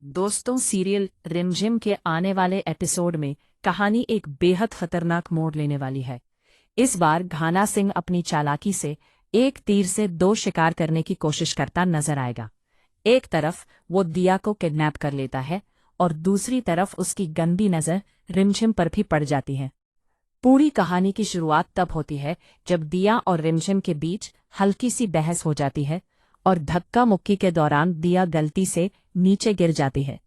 दोस्तों, सीरियल रिमझिम के आने वाले एपिसोड में कहानी एक बेहद खतरनाक मोड़ लेने वाली है। इस बार घाना सिंह अपनी चालाकी से एक तीर से दो शिकार करने की कोशिश करता नजर आएगा। एक तरफ वो दिया को किडनैप कर लेता है और दूसरी तरफ उसकी गंदी नजर रिमझिम पर भी पड़ जाती है। पूरी कहानी की शुरुआत तब होती है जब दिया और रिमझिम के बीच हल्की सी बहस हो जाती है और धक्का मुक्की के दौरान दिया गलती से नीचे गिर जाती है।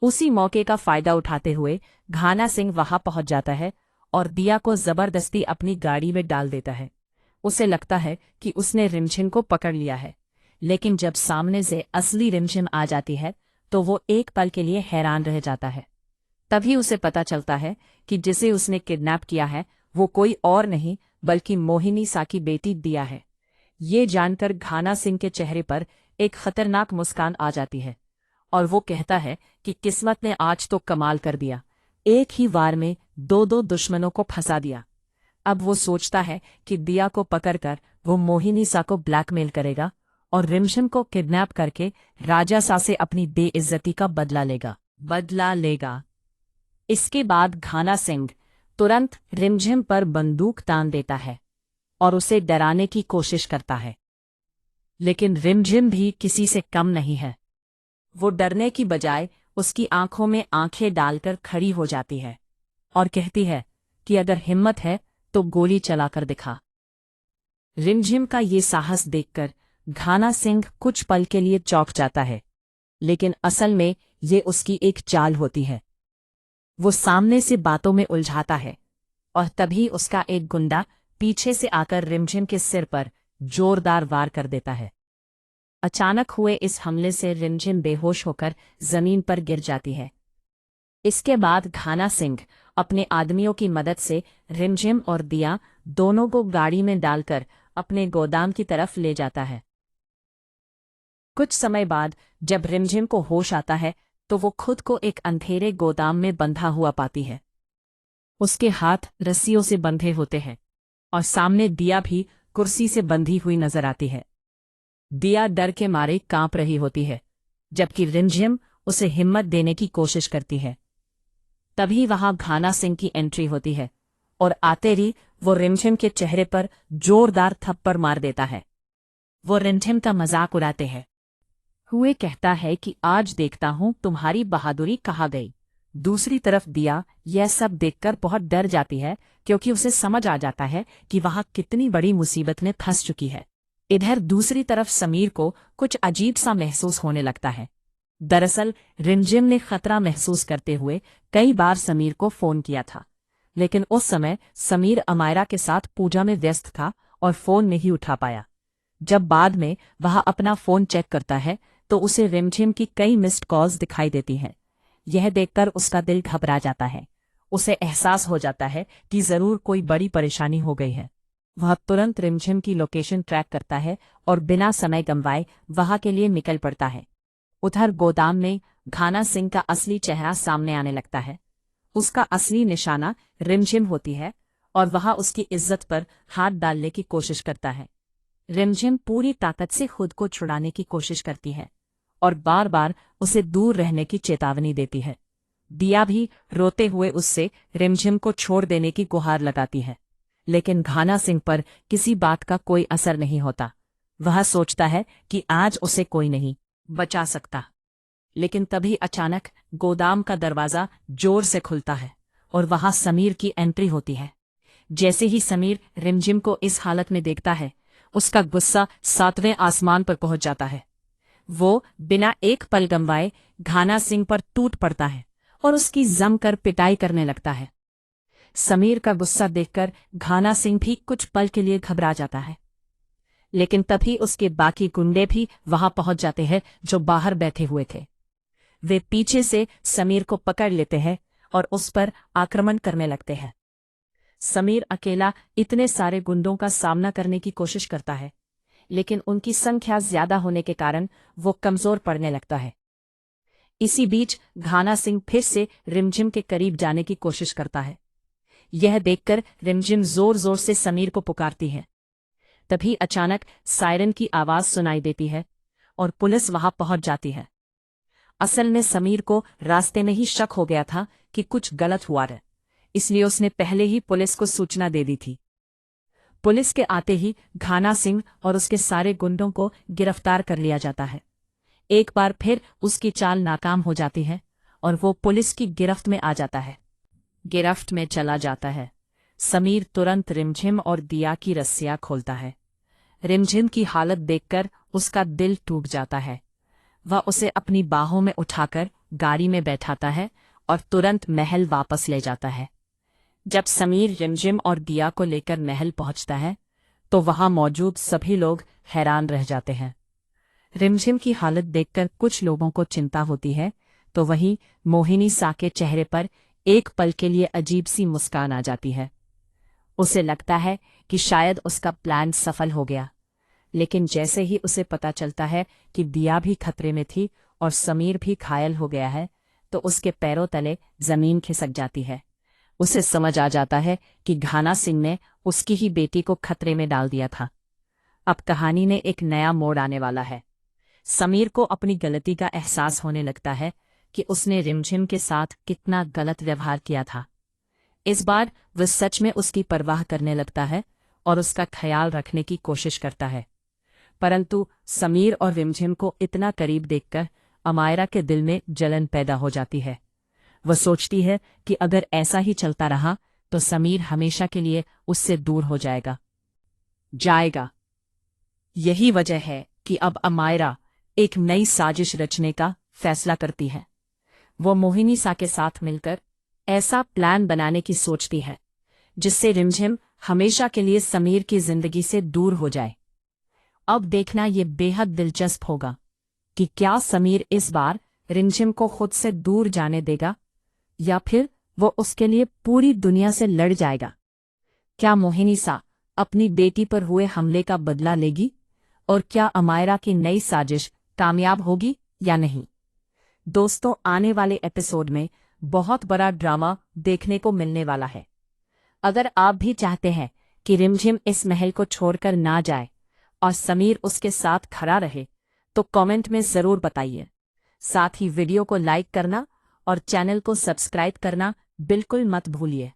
उसी मौके का फायदा उठाते हुए घाना सिंह वहां पहुंच जाता है और दिया को जबरदस्ती अपनी गाड़ी में डाल देता है। उसे लगता है कि उसने रिमझिम को पकड़ लिया है, लेकिन जब सामने से असली रिमझिम आ जाती है तो वो एक पल के लिए हैरान रह जाता है। तभी उसे पता चलता है कि जिसे उसने किडनैप किया है वो कोई और नहीं बल्कि मोहिनी सा की बेटी दिया है। ये जानकर घाना सिंह के चेहरे पर एक खतरनाक मुस्कान आ जाती है और वो कहता है कि किस्मत ने आज तो कमाल कर दिया, एक ही वार में दो दो दुश्मनों को फंसा दिया। अब वो सोचता है कि दिया को पकड़कर वो मोहिनी सा को ब्लैकमेल करेगा और रिमझिम को किडनैप करके राजा सा से अपनी बेइज्जती का बदला लेगा। इसके बाद घाना सिंह तुरंत रिमझिम पर बंदूक तान देता है और उसे डराने की कोशिश करता है, लेकिन रिमझिम भी किसी से कम नहीं है। वो डरने की बजाय उसकी आंखों में आंखें डालकर खड़ी हो जाती है और कहती है कि अगर हिम्मत है तो गोली चलाकर दिखा। रिमझिम का ये साहस देखकर घाना सिंह कुछ पल के लिए चौंक जाता है, लेकिन असल में ये उसकी एक चाल होती है। वो सामने से बातों में उलझाता है और तभी उसका एक गुंडा पीछे से आकर रिमझिम के सिर पर जोरदार वार कर देता है। अचानक हुए इस हमले से रिमझिम बेहोश होकर जमीन पर गिर जाती है। इसके बाद घाना सिंह अपने आदमियों की मदद से रिमझिम और दिया दोनों को गाड़ी में डालकर अपने गोदाम की तरफ ले जाता है। कुछ समय बाद जब रिमझिम को होश आता है तो वो खुद को एक अंधेरे गोदाम में बंधा हुआ पाती है। उसके हाथ रस्सियों से बंधे होते हैं और सामने दिया भी कुर्सी से बंधी हुई नजर आती है। दिया डर के मारे कांप रही होती है, जबकि रिमझिम उसे हिम्मत देने की कोशिश करती है। तभी वहां घाना सिंह की एंट्री होती है और आते ही वो रिमझिम के चेहरे पर जोरदार थप्पड़ मार देता है। वो रिमझिम का मजाक उड़ाते हैं हुए कहता है कि आज देखता हूं तुम्हारी बहादुरी कहाँ गई। दूसरी तरफ दिया यह सब देखकर बहुत डर जाती है, क्योंकि उसे समझ आ जाता है कि वहां कितनी बड़ी मुसीबत में फंस चुकी है। इधर दूसरी तरफ समीर को कुछ अजीब सा महसूस होने लगता है। दरअसल रिमझिम ने खतरा महसूस करते हुए कई बार समीर को फोन किया था, लेकिन उस समय समीर अमायरा के साथ पूजा में व्यस्त था और फोन नहीं उठा पाया। जब बाद में वह अपना फोन चेक करता है तो उसे रिमझिम की कई मिस्ड कॉल्स दिखाई देती हैं। यह देखकर उसका दिल घबरा जाता है। उसे एहसास हो जाता है कि जरूर कोई बड़ी परेशानी हो गई है। वह तुरंत रिमझिम की लोकेशन ट्रैक करता है और बिना समय गंवाए वहां के लिए निकल पड़ता है। उधर गोदाम में घाना सिंह का असली चेहरा सामने आने लगता है। उसका असली निशाना रिमझिम होती है और वह उसकी इज्जत पर हाथ डालने की कोशिश करता है। रिमझिम पूरी ताकत से खुद को छुड़ाने की कोशिश करती है और बार बार उसे दूर रहने की चेतावनी देती है। दिया भी रोते हुए उससे रिमझिम को छोड़ देने की गुहार लगाती है, लेकिन घाना सिंह पर किसी बात का कोई असर नहीं होता। वह सोचता है कि आज उसे कोई नहीं बचा सकता। लेकिन तभी अचानक गोदाम का दरवाजा जोर से खुलता है और वहां समीर की एंट्री होती है। जैसे ही समीर रिमझिम को इस हालत में देखता है, उसका गुस्सा 7वें आसमान पर पहुंच जाता है। वो बिना एक पल गंवाए घाना सिंह पर टूट पड़ता है और उसकी जमकर पिटाई करने लगता है। समीर का गुस्सा देखकर घाना सिंह भी कुछ पल के लिए घबरा जाता है, लेकिन तभी उसके बाकी गुंडे भी वहां पहुंच जाते हैं जो बाहर बैठे हुए थे। वे पीछे से समीर को पकड़ लेते हैं और उस पर आक्रमण करने लगते हैं। समीर अकेला इतने सारे गुंडों का सामना करने की कोशिश करता है, लेकिन उनकी संख्या ज्यादा होने के कारण वो कमजोर पड़ने लगता है। इसी बीच घाना सिंह फिर से रिमझिम के करीब जाने की कोशिश करता है। यह देखकर रिमझिम जोर जोर से समीर को पुकारती है। तभी अचानक सायरन की आवाज सुनाई देती है और पुलिस वहां पहुंच जाती है। असल में समीर को रास्ते में ही शक हो गया था कि कुछ गलत हुआ है, इसलिए उसने पहले ही पुलिस को सूचना दे दी थी। पुलिस के आते ही घाना सिंह और उसके सारे गुंडों को गिरफ्तार कर लिया जाता है। एक बार फिर उसकी चाल नाकाम हो जाती है और वो पुलिस की गिरफ्त में आ जाता है। गिरफ्त में चला जाता है। समीर तुरंत रिमझिम और दिया की रस्सियां खोलता है। रिमझिम की हालत देखकर उसका दिल टूट जाता है। वह उसे अपनी बाहों में उठाकर गाड़ी में बैठाता है और तुरंत महल वापस ले जाता है। जब समीर रिमझिम और दिया को लेकर महल पहुंचता है तो वहां मौजूद सभी लोग हैरान रह जाते हैं। रिमझिम की हालत देखकर कुछ लोगों को चिंता होती है, तो वहीं मोहिनी सा के चेहरे पर एक पल के लिए अजीब सी मुस्कान आ जाती है। उसे लगता है कि शायद उसका प्लान सफल हो गया, लेकिन जैसे ही उसे पता चलता है कि दिया भी खतरे में थी और समीर भी घायल हो गया है, तो उसके पैरों तले जमीन खिसक जाती है। उसे समझ आ जाता है कि घाना सिंह ने उसकी ही बेटी को खतरे में डाल दिया था। अब कहानी में एक नया मोड़ आने वाला है। समीर को अपनी गलती का एहसास होने लगता है कि उसने रिमझिम के साथ कितना गलत व्यवहार किया था। इस बार वह सच में उसकी परवाह करने लगता है और उसका ख्याल रखने की कोशिश करता है। परंतु समीर और रिमझिम को इतना करीब देखकर अमायरा के दिल में जलन पैदा हो जाती है। वह सोचती है कि अगर ऐसा ही चलता रहा तो समीर हमेशा के लिए उससे दूर हो जाएगा। यही वजह है कि अब अमायरा एक नई साजिश रचने का फैसला करती है। वो मोहिनी सा के साथ मिलकर ऐसा प्लान बनाने की सोचती है जिससे रिमझिम हमेशा के लिए समीर की जिंदगी से दूर हो जाए। अब देखना ये बेहद दिलचस्प होगा कि क्या समीर इस बार रिमझिम को खुद से दूर जाने देगा या फिर वो उसके लिए पूरी दुनिया से लड़ जाएगा। क्या मोहिनी सा अपनी बेटी पर हुए हमले का बदला लेगी और क्या अमायरा की नई साजिश कामयाब होगी या नहीं। दोस्तों, आने वाले एपिसोड में बहुत बड़ा ड्रामा देखने को मिलने वाला है। अगर आप भी चाहते हैं कि रिमझिम इस महल को छोड़कर ना जाए और समीर उसके साथ खड़ा रहे, तो कमेंट में जरूर बताइए। साथ ही वीडियो को लाइक करना और चैनल को सब्सक्राइब करना बिल्कुल मत भूलिए।